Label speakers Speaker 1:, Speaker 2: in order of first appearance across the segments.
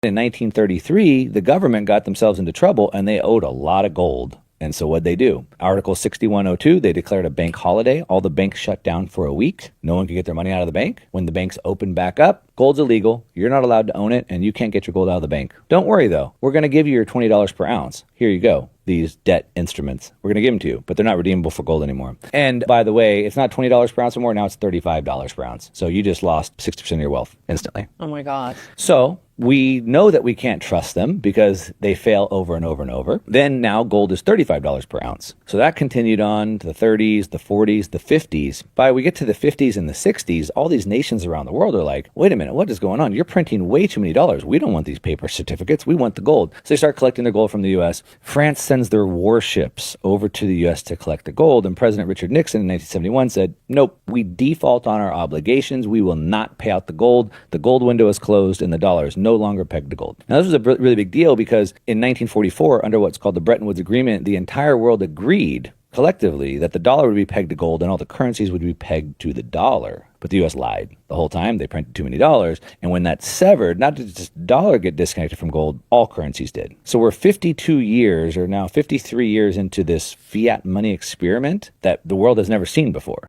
Speaker 1: In 1933, the government got themselves into trouble and they owed a lot of gold. And so what'd they do? Article 6102, they declared a bank holiday. All the banks shut down for a week. No one could get their money out of the bank. When the banks opened back up, gold's illegal. You're not allowed to own it, and you can't get your gold out of the bank. Don't worry, though. We're going to give you your $20 per ounce. Here you go. These debt instruments. We're going to give them to you, but they're not redeemable for gold anymore. And by the way, it's not $20 per ounce anymore. Now it's $35 per ounce. So you just lost 60% of your wealth instantly.
Speaker 2: Oh my God.
Speaker 1: So we know that we can't trust them because they fail over and over and over. Then now gold is $35 per ounce. So that continued on to the 30s, the 40s, the 50s. By we get to the 50s and the 60s, all these nations around the world are like, wait a minute, what is going on? You're printing way too many dollars. We don't want these paper certificates. We want the gold. So they start collecting their gold from the U.S. France sends their warships over to the U.S. to collect the gold. And President Richard Nixon in 1971 said, nope, we default on our obligations. We will not pay out the gold. The gold window is closed and the dollar is no longer pegged to gold. Now, this was a really big deal because in 1944, under what's called the Bretton Woods Agreement, the entire world agreed collectively that the dollar would be pegged to gold and all the currencies would be pegged to the dollar. But the U.S. lied the whole time. They printed too many dollars. And when that severed, not did just the dollar get disconnected from gold, all currencies did. So we're 52 years or now 53 years into this fiat money experiment that the world has never seen before.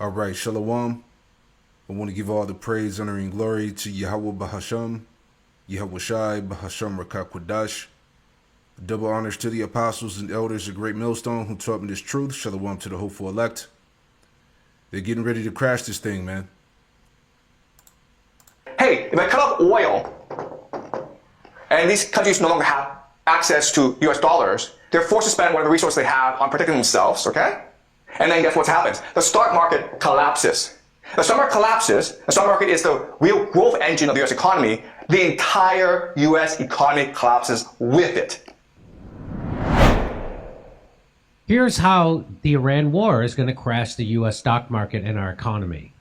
Speaker 3: All right, Shalom. I want to give all the praise, honor, and glory to Yahweh Bahasham, Yahweh Shai, Bahasham Rakakwadash. Double honors to the apostles and elders of Great Millstone who taught me this truth. Shalom to the hopeful elect. They're getting ready to crash this thing, man.
Speaker 4: Hey, if I cut off oil, and these countries no longer have access to US dollars, they're forced to spend whatever resources they have on protecting themselves, okay? And then guess what happens? The stock market collapses. The stock market collapses. The stock market is the real growth engine of the US economy. The entire US economy collapses with it.
Speaker 5: Here's how the Iran war is going to crash the U.S. stock market and our economy.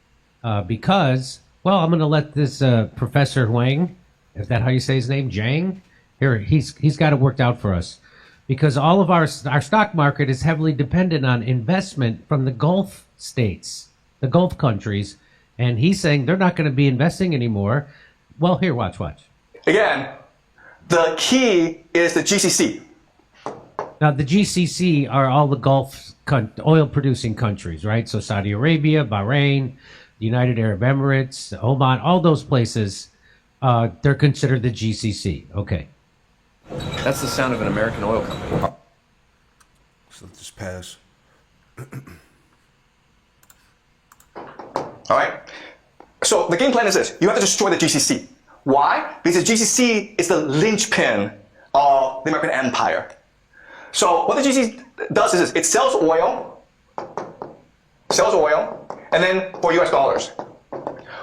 Speaker 5: Because, well, I'm going to let this Professor Huang, is that how you say his name, Zhang? Here, he's got it worked out for us. Because all of our stock market is heavily dependent on investment from the Gulf states, the Gulf countries. And he's saying they're not going to be investing anymore. Well, here, watch.
Speaker 4: Again, the key is the GCC.
Speaker 5: Now, the GCC are all the Gulf oil-producing countries, right? So Saudi Arabia, Bahrain, the United Arab Emirates, Oman, all those places, they're considered the GCC. Okay.
Speaker 6: That's the sound of an American oil company.
Speaker 3: So let this pass.
Speaker 4: All right. So the game plan is this. You have to destroy the GCC. Why? Because the GCC is the linchpin of the American empire. So what the GCC does is this. It sells oil, and then for US dollars.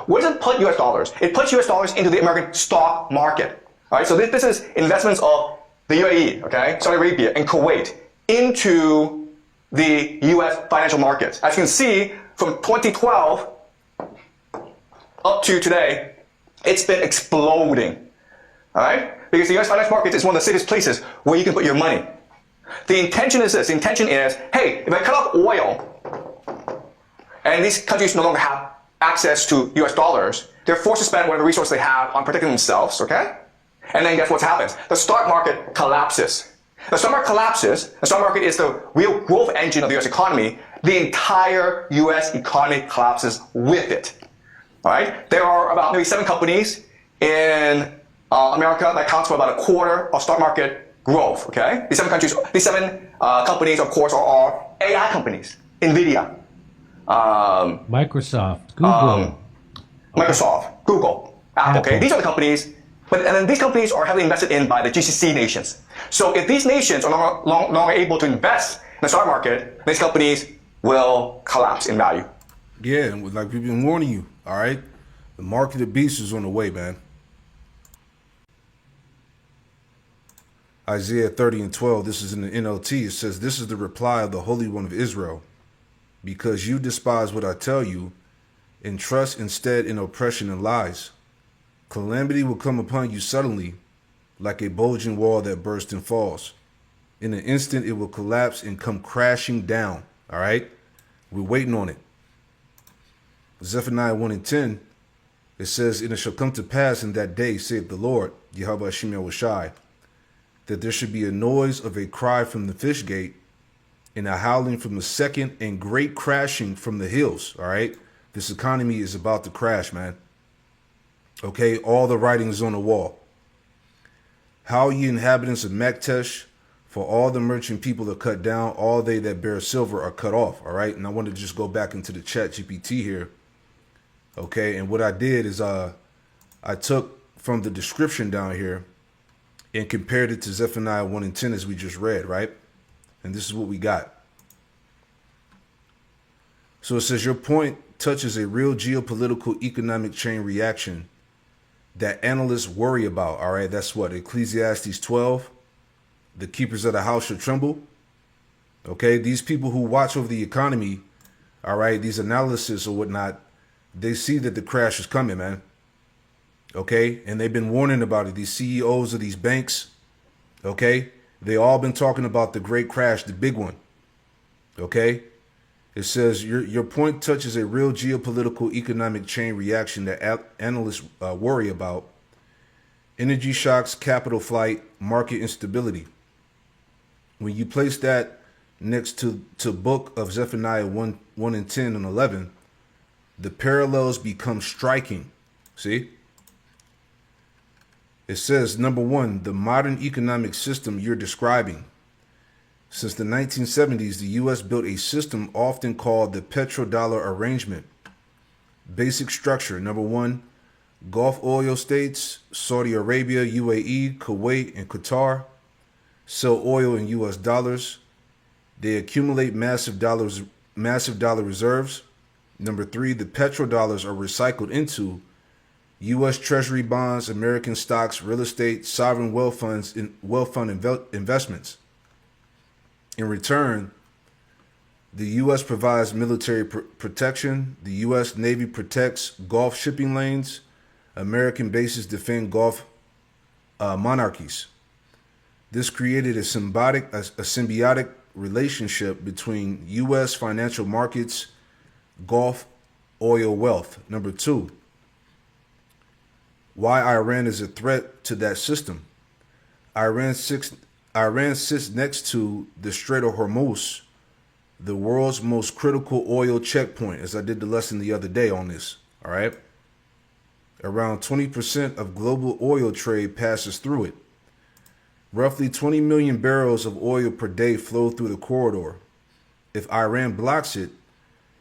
Speaker 4: Where does it put US dollars? It puts US dollars into the American stock market. All right, so this is investments of the UAE, okay, Saudi Arabia, and Kuwait into the US financial markets. As you can see, from 2012 up to today, it's been exploding. All right, because the US financial markets is one of the safest places where you can put your money. The intention is this. The intention is, hey, if I cut off oil, and these countries no longer have access to US dollars, they're forced to spend whatever resources they have on protecting themselves, okay? And then guess what happens? The stock market collapses. The stock market collapses. The stock market is the real growth engine of the US economy. The entire US economy collapses with it. All right? There are about maybe 7 companies in America that accounts for about a quarter of stock market growth, okay? These seven companies, of course, are all AI companies. NVIDIA.
Speaker 5: Microsoft, Google.
Speaker 4: Microsoft, Google, Apple, okay? These are the companies, and then these companies are heavily invested in by the GCC nations. So if these nations are no longer able to invest in the stock market, these companies will collapse in value.
Speaker 3: Yeah, and like we've been warning you, all right? The mark of the beast is on the way, man. Isaiah 30:12, this is in the NLT. It says, this is the reply of the Holy One of Israel. Because you despise what I tell you, and trust instead in oppression and lies. Calamity will come upon you suddenly, like a bulging wall that bursts and falls. In an instant, it will collapse and come crashing down. All right? We're waiting on it. Zephaniah 1:10, It says, "And it shall come to pass in that day, saith the Lord, Yahweh Hashem Yahushai, that there should be a noise of a cry from the fish gate, and a howling from the second, and great crashing from the hills." All right. This economy is about to crash, man. Okay. All the writing is on the wall. "How ye inhabitants of Maktesh, for all the merchant people are cut down, all they that bear silver are cut off." All right. And I want to just go back into the chat GPT here. Okay. And what I did is I took from the description down here and compared it to Zephaniah 1 and 10 as we just read, right? And this is what we got. So it says, "Your point touches a real geopolitical economic chain reaction that analysts worry about." All right, that's what? Ecclesiastes 12. "The keepers of the house shall tremble." Okay, these people who watch over the economy, all right, these analysts or whatnot, they see that the crash is coming, man. Okay, and they've been warning about it. These CEOs of these banks, okay, they all been talking about the great crash, the big one. Okay, it says your point touches a real geopolitical economic chain reaction that analysts worry about: energy shocks, capital flight, market instability. When you place that next to book of Zephaniah 1 and 10 and 11, the parallels become striking. See? It says, number one, the modern economic system you're describing. Since the 1970s, the U.S. built a system often called the petrodollar arrangement. Basic structure: number one, Gulf oil states, Saudi Arabia, UAE, Kuwait, and Qatar sell oil in U.S. dollars. They accumulate massive dollar reserves. Number three, the petrodollars are recycled into U.S. Treasury bonds, American stocks, real estate, sovereign wealth fund investments. In return, the U.S. provides military protection. The U.S. Navy protects Gulf shipping lanes. American bases defend Gulf monarchies. This created a symbiotic relationship between U.S. financial markets, Gulf oil wealth. Number two, why Iran is a threat to that system. Iran sits next to the Strait of Hormuz, the world's most critical oil checkpoint, as I did the lesson the other day on this, all right? Around 20% of global oil trade passes through it. Roughly 20 million barrels of oil per day flow through the corridor. If Iran blocks it,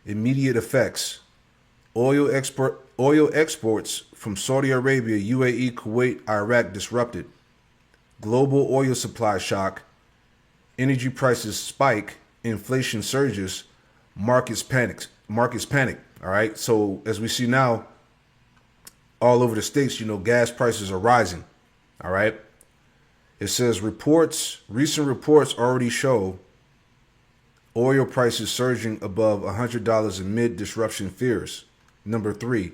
Speaker 3: immediate effects: oil exports from Saudi Arabia, UAE, Kuwait, Iraq disrupted. Global oil supply shock. Energy prices spike. Inflation surges. Markets panic. All right. So as we see now, all over the states, gas prices are rising. All right. It says recent reports already show oil prices surging above $100 amid disruption fears. Number three,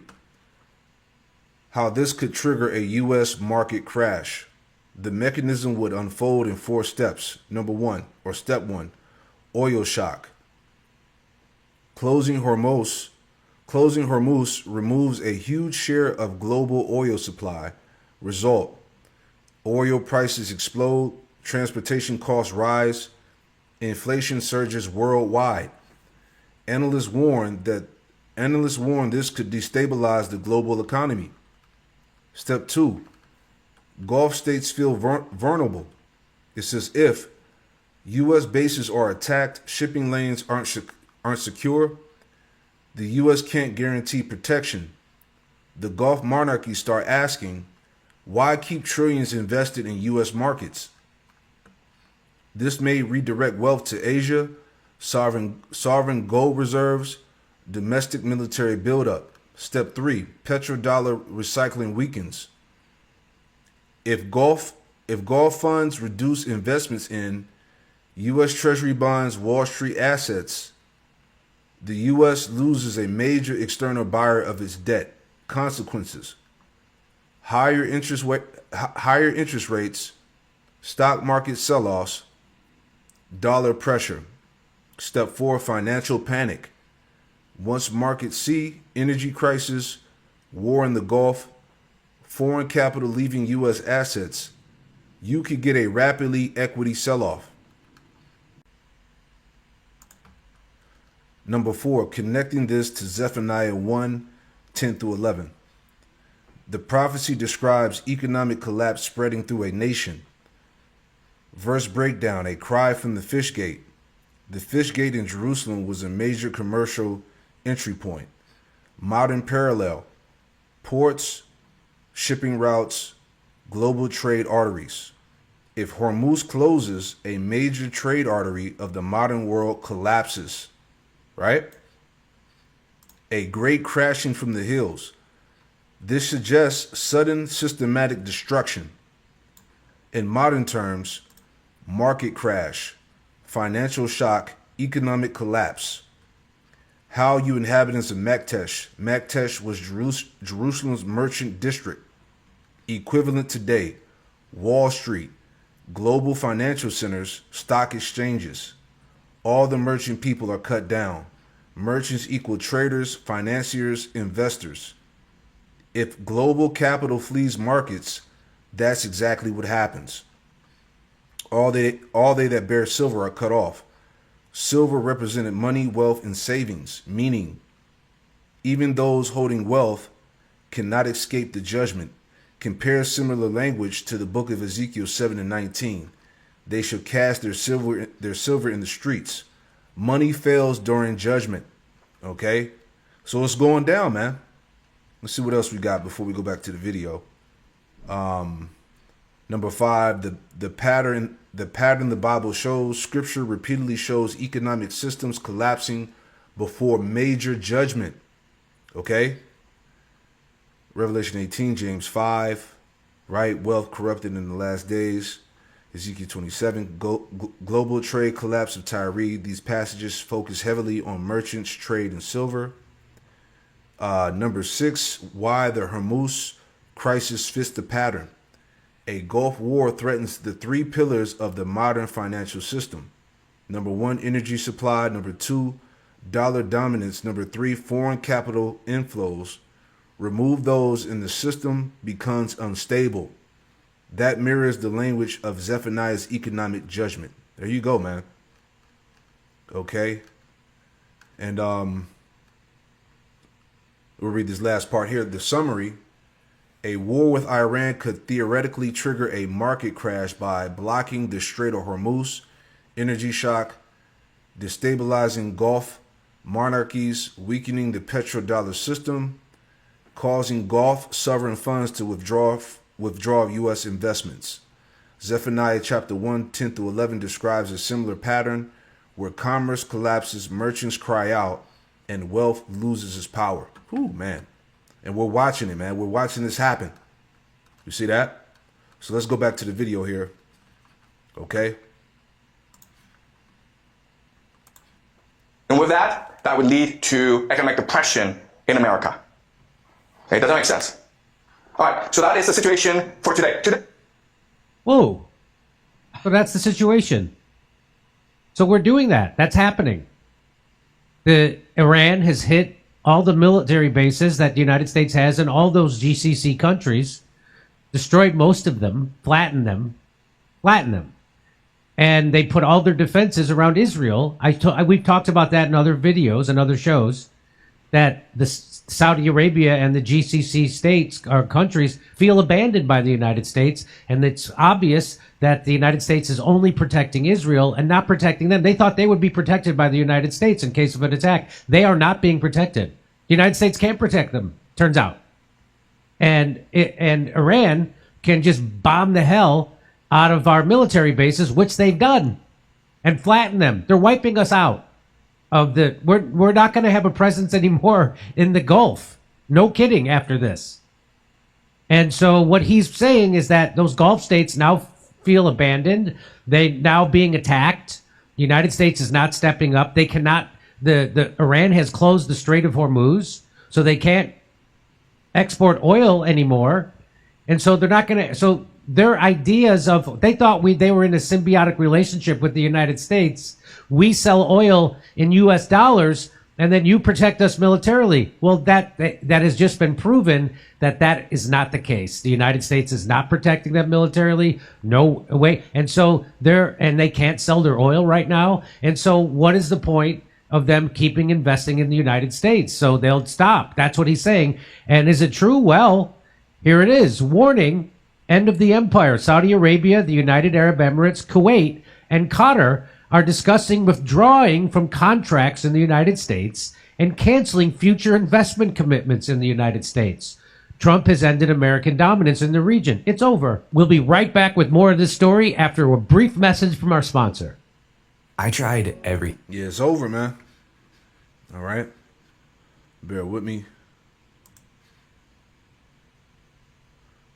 Speaker 3: how this could trigger a U.S. market crash. The mechanism would unfold in 4 steps. Step one, oil shock. Closing Hormuz removes a huge share of global oil supply. Result: oil prices explode, transportation costs rise, inflation surges worldwide. Analysts warn this could destabilize the global economy. Step two, Gulf states feel vulnerable. It says if U.S. bases are attacked, shipping lanes aren't secure, the U.S. can't guarantee protection. The Gulf monarchies start asking, why keep trillions invested in U.S. markets? This may redirect wealth to Asia, sovereign gold reserves, domestic military buildup. Step three, petrodollar recycling weakens. If Gulf funds reduce investments in U.S. Treasury bonds, Wall Street assets, the U.S. loses a major external buyer of its debt. Consequences: higher interest rates, stock market sell-offs, dollar pressure. Step four, financial panic. Once markets see energy crisis, war in the Gulf, foreign capital leaving U.S. assets, you could get a rapidly equity sell-off. Number 4, connecting this to Zephaniah 1:10-11. The prophecy describes economic collapse spreading through a nation. Verse breakdown, a cry from the fish gate. The fish gate in Jerusalem was a major commercial entry point. Modern parallel, ports, shipping routes, global trade arteries. If Hormuz closes, a major trade artery of the modern world collapses, right? A great crashing from the hills. This suggests sudden systematic destruction. In modern terms, market crash, financial shock, economic collapse. How you inhabitants of Maktesh. Maktesh was Jerusalem's merchant district. Equivalent today, Wall Street, global financial centers, stock exchanges. All the merchant people are cut down. Merchants equal traders, financiers, investors. If global capital flees markets, that's exactly what happens. All they that bear silver are cut off. Silver represented money, wealth, and savings, meaning even those holding wealth cannot escape the judgment. Compare similar language to the book of Ezekiel 7:19. They shall cast their silver in the streets. Money fails during judgment. Okay? So it's going down, man. Let's see what else we got before we go back to the video. Number 5, the pattern the Bible shows. Scripture repeatedly shows economic systems collapsing before major judgment. Okay? Revelation 18, James 5, right? Wealth corrupted in the last days. Ezekiel 27, global trade collapse of Tyre. These passages focus heavily on merchants, trade, and silver. Number 6, why the Hormuz crisis fits the pattern. A Gulf War threatens the 3 pillars of the modern financial system. Number 1, energy supply. Number 2, dollar dominance. Number 3, foreign capital inflows. Remove those and the system becomes unstable. That mirrors the language of Zephaniah's economic judgment. There you go, man. Okay. And we'll read this last part here. The summary. A war with Iran could theoretically trigger a market crash by blocking the Strait of Hormuz, energy shock, destabilizing Gulf monarchies, weakening the petrodollar system, causing Gulf sovereign funds to withdraw of U.S. investments. Zephaniah chapter 1:10-11 describes a similar pattern where commerce collapses, merchants cry out, and wealth loses its power. Ooh, man. And we're watching it, man. We're watching this happen. You see that? So let's go back to the video here. Okay?
Speaker 4: And with that, that would lead to economic depression in America. Okay, does that make sense? All right, so that is the situation for today.
Speaker 5: Whoa. So that's the situation. So we're doing that. That's happening. Iran has hit all the military bases that the United States has in all those GCC countries, destroyed most of them, flattened them. And they put all their defenses around Israel. We've talked about that in other videos and other shows, that the Saudi Arabia and the GCC states or countries feel abandoned by the United States, and it's obvious that the United States is only protecting Israel and not protecting them. They thought they would be protected by the United States in case of an attack. They are not being protected. The United States can't protect them, turns out. And Iran can just bomb the hell out of our military bases, which they've done, and flatten them. They're wiping us out. We're not going to have a presence anymore in the Gulf. No kidding after this. And so what he's saying is that those Gulf states now feel abandoned. They now being attacked. The United States is not stepping up. They cannot, Iran has closed the Strait of Hormuz, so they can't export oil anymore. And so they're not going to, so their ideas of, they thought they were in a symbiotic relationship with the United States. We sell oil in US dollars. and then you protect us militarily. Well, that has just been proven that is not the case. The United States is not protecting them militarily. No way. And so they can't sell their oil right now. And so what is the point of them keeping investing in the United States? So they'll stop. That's what he's saying. And is it true? Well, here it is. Warning, end of the empire. Saudi Arabia, the United Arab Emirates, Kuwait, and Qatar are discussing withdrawing from contracts in the United States and canceling future investment commitments in the United States. Trump has ended American dominance in the region. It's over. We'll be right back with more of this story after a brief message from our sponsor.
Speaker 6: I tried every.
Speaker 3: Yeah, it's over, man. All right. Bear with me.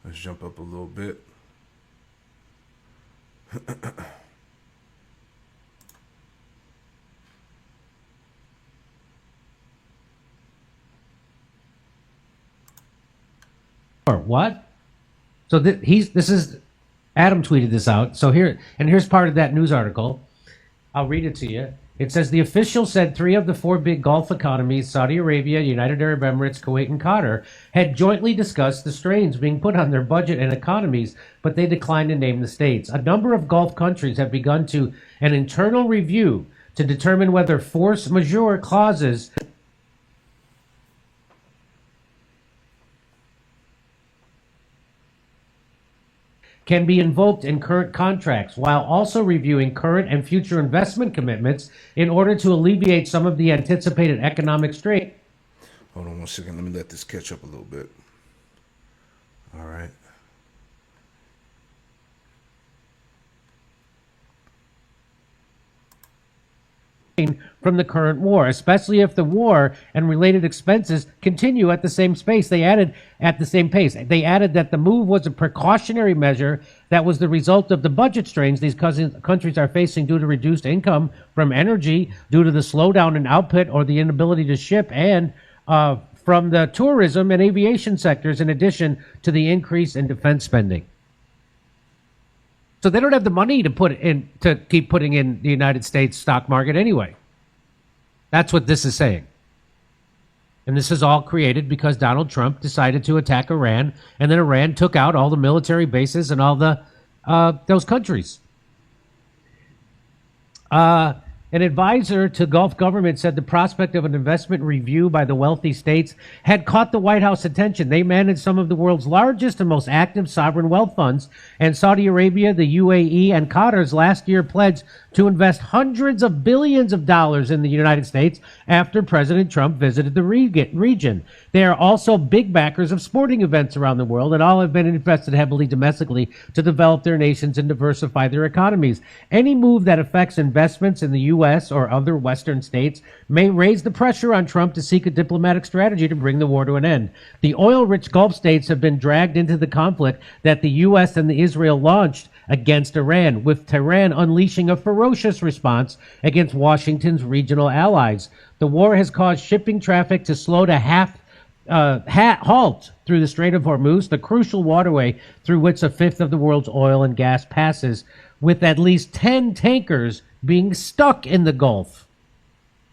Speaker 3: Let's jump up a little bit.
Speaker 5: Or what? So this is Adam tweeted this out. So here's part of that news article. I'll read it to you. It says the official said 3 of the 4 big Gulf economies, Saudi Arabia, United Arab Emirates, Kuwait, and Qatar, had jointly discussed the strains being put on their budget and economies, but they declined to name the states. A number of Gulf countries have begun an internal review to determine whether force majeure clauses can be invoked in current contracts, while also reviewing current and future investment commitments in order to alleviate some of the anticipated economic strain.
Speaker 3: Hold on one second. Let me let this catch up a little bit. All right.
Speaker 5: From the current war, especially if the war and related expenses continue at the same pace. They added that the move was a precautionary measure that was the result of the budget strains these countries are facing due to reduced income from energy, due to the slowdown in output or the inability to ship, and from the tourism and aviation sectors, in addition to the increase in defense spending. So they don't have the money to keep putting in the United States stock market anyway. That's what this is saying. And this is all created because Donald Trump decided to attack Iran, and then Iran took out all the military bases and all those countries. An advisor to Gulf government said the prospect of an investment review by the wealthy states had caught the White House attention. They manage some of the world's largest and most active sovereign wealth funds, and Saudi Arabia, the UAE, and Qatar's last year pledged to invest hundreds of billions of dollars in the United States after President Trump visited the region. They are also big backers of sporting events around the world, and all have been invested heavily domestically to develop their nations and diversify their economies. Any move that affects investments in the U.S. or other Western states may raise the pressure on Trump to seek a diplomatic strategy to bring the war to an end. The oil-rich Gulf states have been dragged into the conflict that the U.S. and Israel launched against Iran, with Tehran unleashing a ferocious response against Washington's regional allies. The war has caused shipping traffic to slow to halt through the Strait of Hormuz, the crucial waterway through which a fifth of the world's oil and gas passes, with at least 10 tankers being stuck in the Gulf.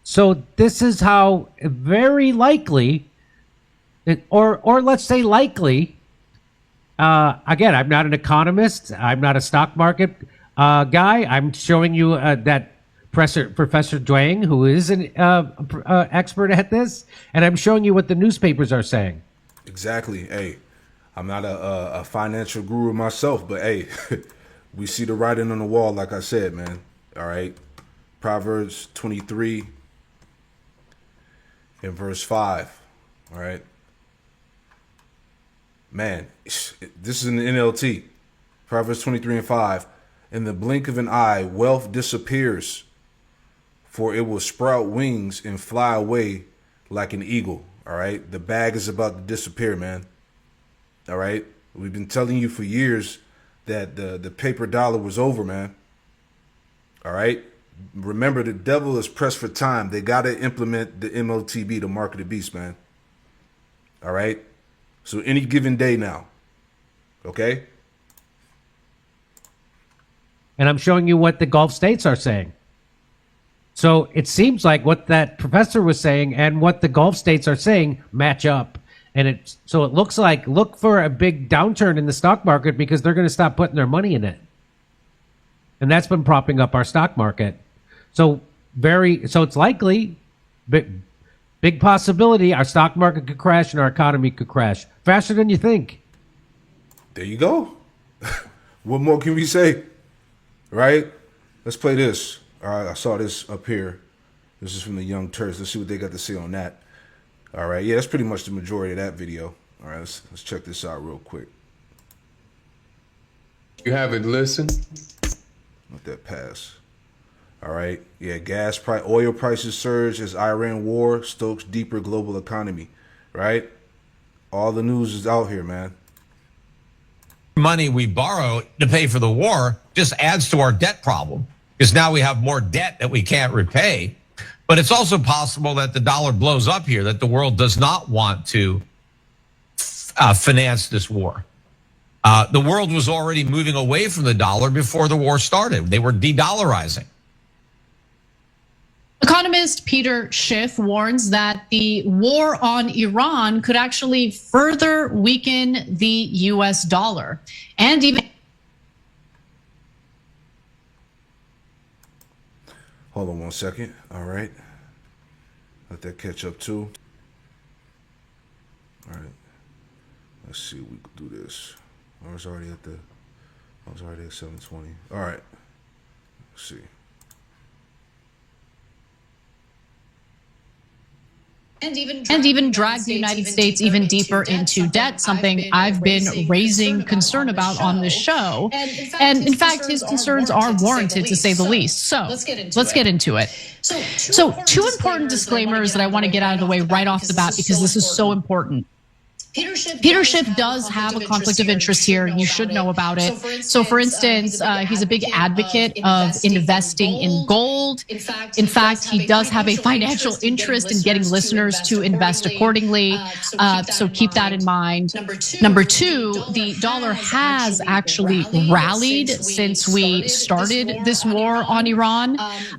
Speaker 5: So this is how very likely, or let's say likely, again, I'm not an economist. I'm not a stock market guy. I'm showing you that Professor Duang, who is an expert at this, and I'm showing you what the newspapers are saying.
Speaker 3: Exactly. Hey, I'm not a financial guru myself, but hey, we see the writing on the wall, like I said, man. All right. Proverbs 23 and verse 5. All right. Man, this is an NLT. Proverbs 23 and 5. In the blink of an eye, wealth disappears, for it will sprout wings and fly away like an eagle. All right. The bag is about to disappear, man. All right. We've been telling you for years that the paper dollar was over, man. All right. Remember, the devil is pressed for time. They got to implement the M0TB, the mark of the beast, man. All right. So any given day now. Okay.
Speaker 5: And I'm showing you what the Gulf states are saying. So it seems like what that professor was saying and what the Gulf states are saying match up. And it looks like look for a big downturn in the stock market because they're going to stop putting their money in it. And that's been propping up our stock market. So it's likely, big possibility our stock market could crash and our economy could crash faster than you think.
Speaker 3: There you go. What more can we say? Right? Let's play this. All right, I saw this up here. This is from the Young Turks. Let's see what they got to say on that. All right, yeah, that's pretty much the majority of that video. All right, let's check this out real quick.
Speaker 2: You haven't listened?
Speaker 3: Let that pass. All right, yeah, oil prices surge as Iran war stokes deeper global economy. Right? All the news is out here, man.
Speaker 7: Money we borrow to pay for the war just adds to our debt problem because now we have more debt that we can't repay. But it's also possible that the dollar blows up here, that the world does not want to finance this war. The world was already moving away from the dollar before the war started. They were de-dollarizing.
Speaker 8: Economist Peter Schiff warns that the war on Iran could actually further weaken the US dollar and even.
Speaker 3: Hold on one second. All right. Let that catch up too. All right. Let's see if we can do this. I was already at 720. All right. Let's see.
Speaker 8: And even drag the United States even deeper into debt, something I've been raising concern about on this show. And in fact, his concerns are warranted, to say the least. So let's get into it. So two important disclaimers that I want to get out of the way right off the bat, because this is so important. Peter Schiff does have a conflict of interest here. You should know about it. So for instance, he's a big advocate of investing in gold. In fact, he does have a financial interest in getting listeners to invest accordingly. So keep that in mind. Number two, the dollar has actually rallied since we started this war on Iran.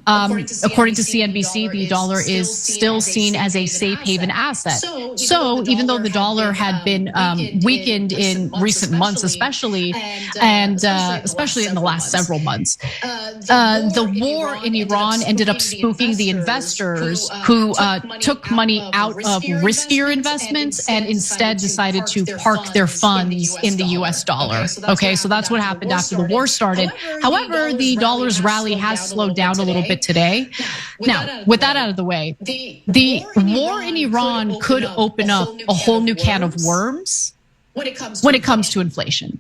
Speaker 8: According to CNBC, the dollar is still seen as a safe haven asset. So even though the dollar had been weakened in recent months, especially in the last several months. The war in Iran ended up spooking the investors who took money out of riskier investments and instead decided to park their funds in the US dollar. Okay, so that's what happened after the war started. However, the dollar's rally has slowed down a little bit today. Now, with that out of the way, the war in Iran could open up a whole new can of worms when it comes to inflation.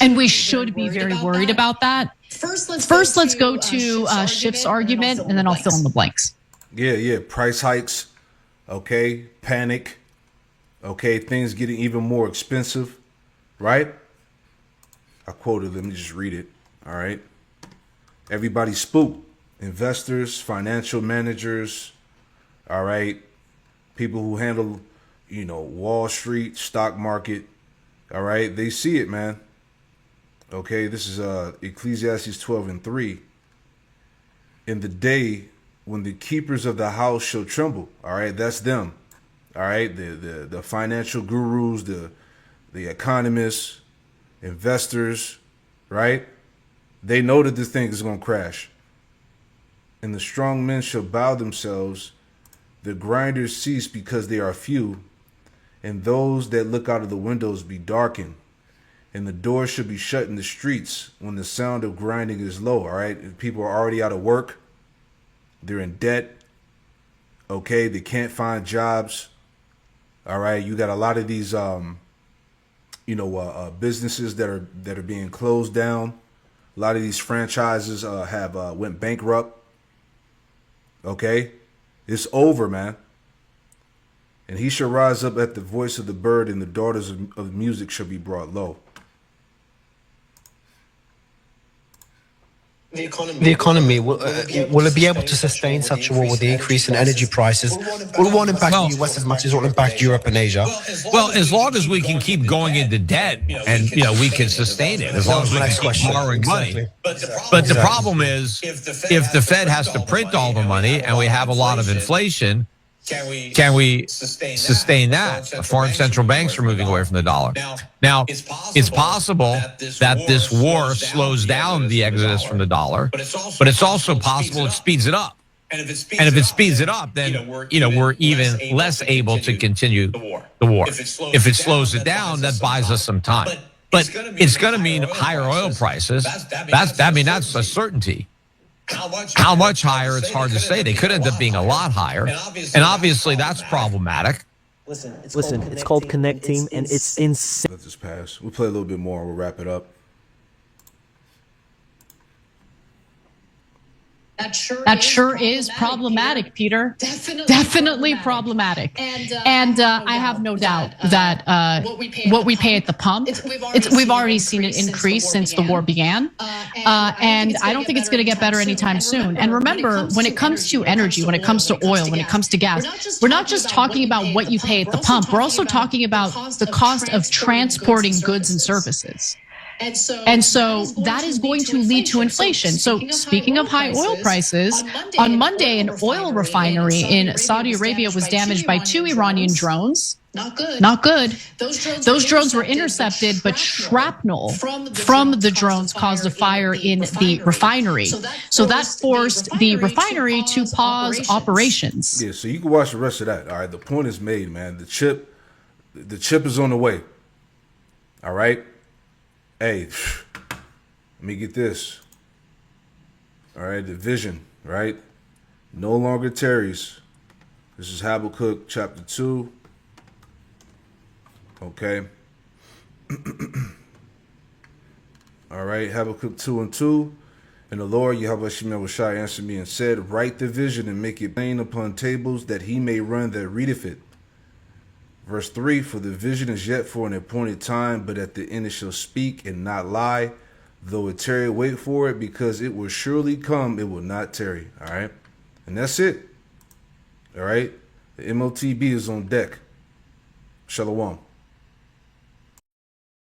Speaker 8: And we should be very worried about that. First, let's go to Schiff's argument, and then I'll fill in the blanks.
Speaker 3: Yeah. Price hikes. Okay. Panic. Okay. Things getting even more expensive. Right? I quoted, let me just read it. All right. Everybody spooked. Investors, financial managers. All right. People who handle, Wall Street, stock market. All right. They see it, man. Okay. This is Ecclesiastes 12:3. In the day when the keepers of the house shall tremble. All right. That's them. All right. The financial gurus, the economists, investors. Right. They know that this thing is going to crash. And the strong men shall bow themselves. The grinders cease because they are few. And those that look out of the windows be darkened. And the doors should be shut in the streets when the sound of grinding is low. All right. People are already out of work. They're in debt. Okay. They can't find jobs. All right. You got a lot of these, businesses that are being closed down. A lot of these franchises have went bankrupt. Okay. It's over, man. And he shall rise up at the voice of the bird, and the daughters of music shall be brought low.
Speaker 2: the economy, will it be able to sustain such a war with the increase in energy prices? Will it won't impact the US as much as it will impact Europe and Asia?
Speaker 7: Well, as long as we can keep going into debt and, we can sustain it, as long as we can keep borrowing money. But the problem is, if the Fed has to print all the money and we have a lot of inflation, can we sustain that? Foreign central banks are moving away from the dollar. Now, it's possible that this war slows down the exodus from the dollar, but it's also possible it speeds it up. And if it speeds it up, then we're even less able to continue the war. If it slows it down, that buys us some time. But it's going to mean higher oil prices. That's a certainty. How much higher, it's hard to say. They could end up being a lot higher. And obviously that's problematic.
Speaker 9: Listen, it's called Connect Team, and it's insane.
Speaker 3: Let this pass. We'll play a little bit more. We'll wrap it up.
Speaker 8: That sure is problematic, Peter. Definitely problematic. And I have no doubt that what we pay at the pump, we've already seen it increase since the war began. And I don't think it's going to get better anytime soon. And remember, when it comes to energy, when it comes to oil, when it comes to gas, we're not just talking about what you pay at the pump. We're also talking about the cost of transporting goods and services. And so that is going to lead to inflation. So speaking of high oil prices, on Monday, an oil refinery in Saudi Arabia was damaged by 2 Iranian drones. Not good. Those drones were intercepted, but shrapnel from the drones caused a fire in the refinery. So that forced the refinery to pause operations.
Speaker 3: Yeah, so you can watch the rest of that. All right, the point is made, man. The chip is on the way. All right. Hey, let me get this. All right, the vision, right? No longer tarries. This is Habakkuk chapter 2. Okay. All right, Habakkuk 2:2. And the Lord, Yahweh Shem Shai, answered me and said, write the vision and make it plain upon tables, that he may run that readeth it. Verse 3, for the vision is yet for an appointed time, but at the end it shall speak and not lie. Though it tarry, wait for it, because it will surely come, it will not tarry. All right? And that's it. All right? The M0TB is on deck. Shalom.